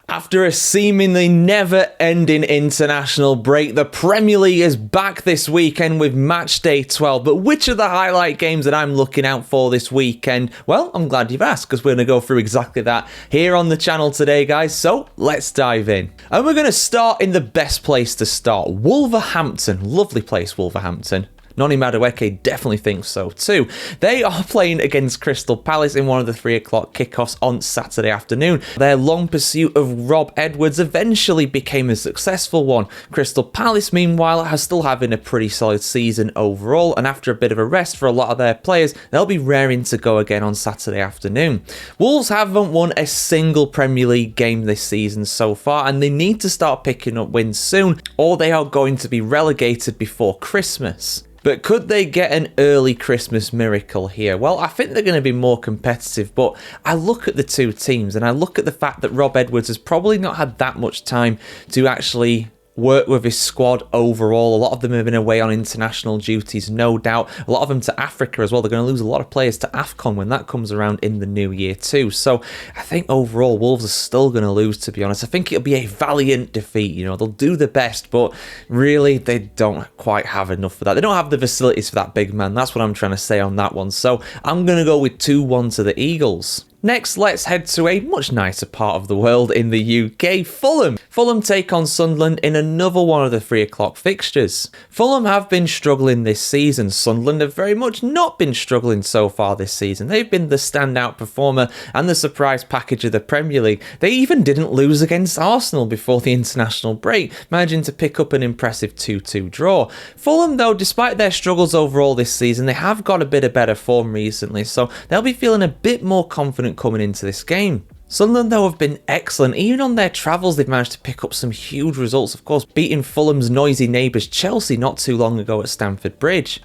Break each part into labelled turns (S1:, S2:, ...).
S1: After a seemingly never-ending international break, the Premier League is back this weekend with Matchday 12. But which are the highlight games that I'm looking out for this weekend? Well, I'm glad you've asked, because we're going to go through exactly that here on the channel today, guys. So let's dive in. And we're going to start in the best place to start, Wolverhampton. Lovely place, Wolverhampton. Noni Madueke definitely thinks so too. They are playing against Crystal Palace in one of the 3 o'clock kickoffs on Saturday afternoon. Their long pursuit of Rob Edwards eventually became a successful one. Crystal Palace, meanwhile, are still having a pretty solid season overall, and after a bit of a rest for a lot of their players, they'll be raring to go again on Saturday afternoon. Wolves haven't won a single Premier League game this season so far, and they need to start picking up wins soon, or they are going to be relegated before Christmas. But could they get an early Christmas miracle here? Well, I think they're going to be more competitive, but I look at the two teams and I look at the fact that Rob Edwards has probably not had that much time to actually work with his squad overall. A lot of them have been away on international duties, no doubt. A lot of them to Africa as well. They're going to lose a lot of players to AFCON when that comes around in the new year too. So I think overall Wolves are still going to lose, to be honest. I think it'll be a valiant defeat. You know, they'll do the best, but really they don't quite have enough for that. They don't have the facilities for that big man. That's what I'm trying to say on that one. So I'm going to go with 2-1 to the Eagles. Next, let's head to a much nicer part of the world in the UK, Fulham. Fulham take on Sunderland in another one of the 3 o'clock fixtures. Fulham have been struggling this season. Sunderland have very much not been struggling so far this season. They've been the standout performer and the surprise package of the Premier League. They even didn't lose against Arsenal before the international break, managing to pick up an impressive 2-2 draw. Fulham, though, despite their struggles overall this season, they have got a bit of better form recently, so they'll be feeling a bit more confident coming into this game. Sunderland, though, have been excellent. Even on their travels, they've managed to pick up some huge results, of course, beating Fulham's noisy neighbours Chelsea not too long ago at Stamford Bridge.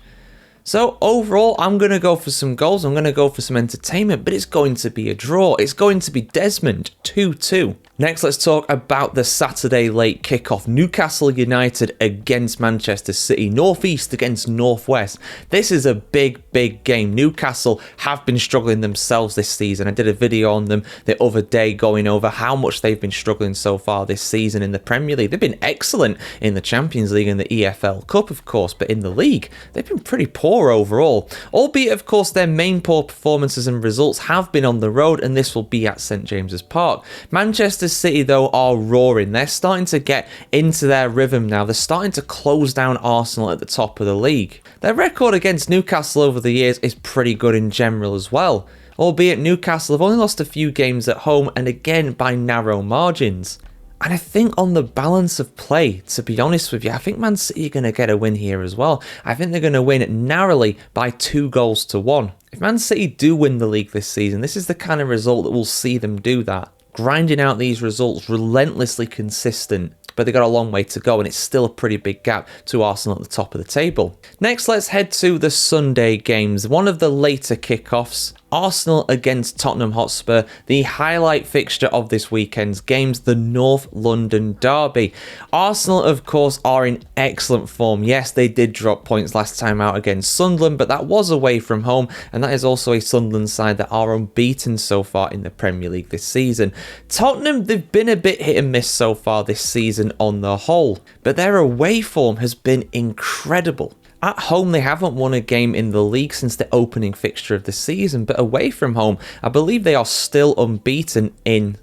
S1: So overall, I'm going to go for some goals, I'm going to go for some entertainment, but it's going to be a draw. It's going to be Desmond, 2-2. Next, let's talk about the Saturday late kickoff. Newcastle United against Manchester City. Northeast against Northwest. This is a big, big game. Newcastle have been struggling themselves this season. I did a video on them the other day going over how much they've been struggling so far this season in the Premier League. They've been excellent in the Champions League and the EFL Cup, of course, but in the league, they've been pretty poor overall. Albeit, of course, their main poor performances and results have been on the road, and this will be at St James's Park. Manchester City, though, are roaring. They're starting to get into their rhythm now. They're starting to close down Arsenal at the top of the league. Their record against Newcastle over the years is pretty good in general as well. Albeit Newcastle have only lost a few games at home, and again by narrow margins. And I think on the balance of play, to be honest with you, I think Man City are going to get a win here as well. I think they're going to win narrowly by 2-1. If Man City do win the league this season, this is the kind of result that will see them do that. Grinding out these results, relentlessly consistent, but they've got a long way to go, and it's still a pretty big gap to Arsenal at the top of the table. Next, let's head to the Sunday games. One of the later kickoffs, Arsenal against Tottenham Hotspur, the highlight fixture of this weekend's games, the North London derby. Arsenal, of course, are in excellent form. Yes, they did drop points last time out against Sunderland, but that was away from home, and that is also a Sunderland side that are unbeaten so far in the Premier League this season. Tottenham, they've been a bit hit and miss so far this season on the whole, but their away form has been incredible. At home, they haven't won a game in the league since the opening fixture of the season, but away from home, I believe they are still unbeaten in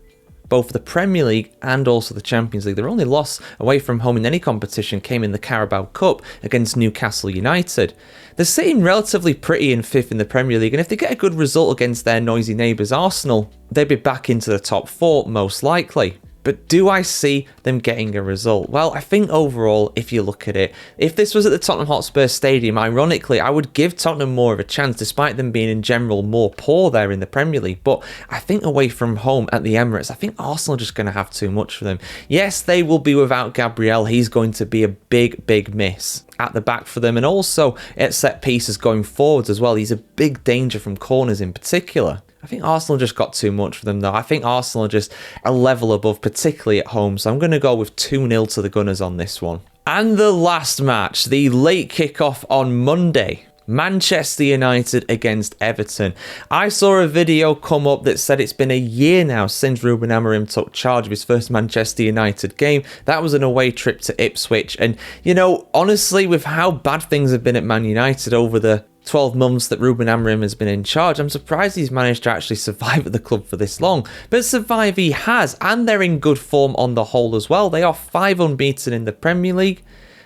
S1: both the Premier League and also the Champions League. Their only loss away from home in any competition came in the Carabao Cup against Newcastle United. They're sitting relatively pretty in 5th in the Premier League, and if they get a good result against their noisy neighbours Arsenal, they'd be back into the top 4 most likely. But do I see them getting a result? Well, I think overall, if you look at it, if this was at the Tottenham Hotspur Stadium, ironically, I would give Tottenham more of a chance, despite them being in general more poor there in the Premier League. But I think away from home at the Emirates, I think Arsenal are just going to have too much for them. Yes, they will be without Gabriel. He's going to be a big, big miss at the back for them, and also at set pieces going forwards as well. He's a big danger from corners in particular. I think Arsenal just got too much for them, though. I think Arsenal are just a level above, particularly at home. So I'm going to go with 2-0 to the Gunners on this one. And the last match, the late kickoff on Monday. Manchester United against Everton. I saw a video come up that said it's been a year now since Ruben Amorim took charge of his first Manchester United game. That was an away trip to Ipswich. And, you know, honestly, with how bad things have been at Man United over the 12 months that Ruben Amorim has been in charge, I'm surprised he's managed to actually survive at the club for this long. But survive he has, and they're in good form on the whole as well. They are 5 unbeaten in the Premier League.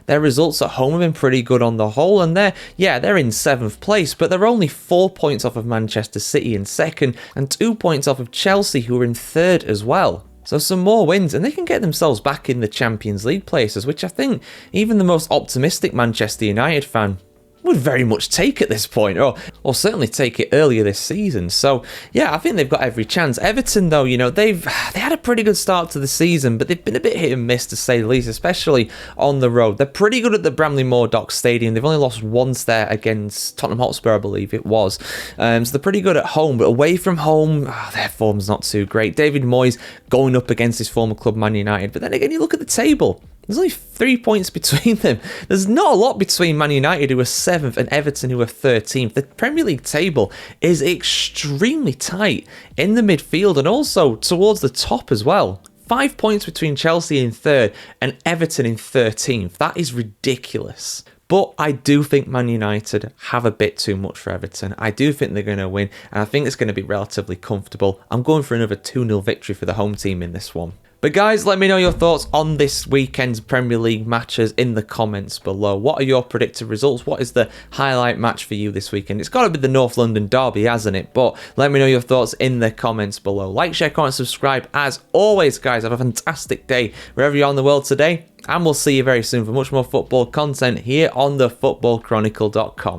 S1: Their results at home have been pretty good on the whole, and they're in 7th place, but they're only 4 points off of Manchester City in 2nd, and 2 points off of Chelsea, who are in 3rd as well. So some more wins, and they can get themselves back in the Champions League places, which I think even the most optimistic Manchester United fan would very much take at this point, or certainly take it earlier this season. So yeah, I think they've got every chance. Everton, though, you know, they had a pretty good start to the season, but they've been a bit hit and miss, to say the least, especially on the road. They're pretty good at the Bramley Moordock Stadium. They've only lost once there against Tottenham Hotspur, I believe it was. So they're pretty good at home, but away from home, their form's not too great. David Moyes going up against his former club, Man United. But then again, you look at the table. There's only 3 points between them. There's not a lot between Man United, who are 7th, and Everton, who are 13th. The Premier League table is extremely tight in the midfield and also towards the top as well. 5 points between Chelsea in 3rd and Everton in 13th. That is ridiculous. But I do think Man United have a bit too much for Everton. I do think they're going to win, and I think it's going to be relatively comfortable. I'm going for another 2-0 victory for the home team in this one. But guys, let me know your thoughts on this weekend's Premier League matches in the comments below. What are your predicted results? What is the highlight match for you this weekend? It's got to be the North London derby, hasn't it? But let me know your thoughts in the comments below. Like, share, comment, subscribe. As always, guys, have a fantastic day wherever you are in the world today. And we'll see you very soon for much more football content here on thefootballchronicle.com.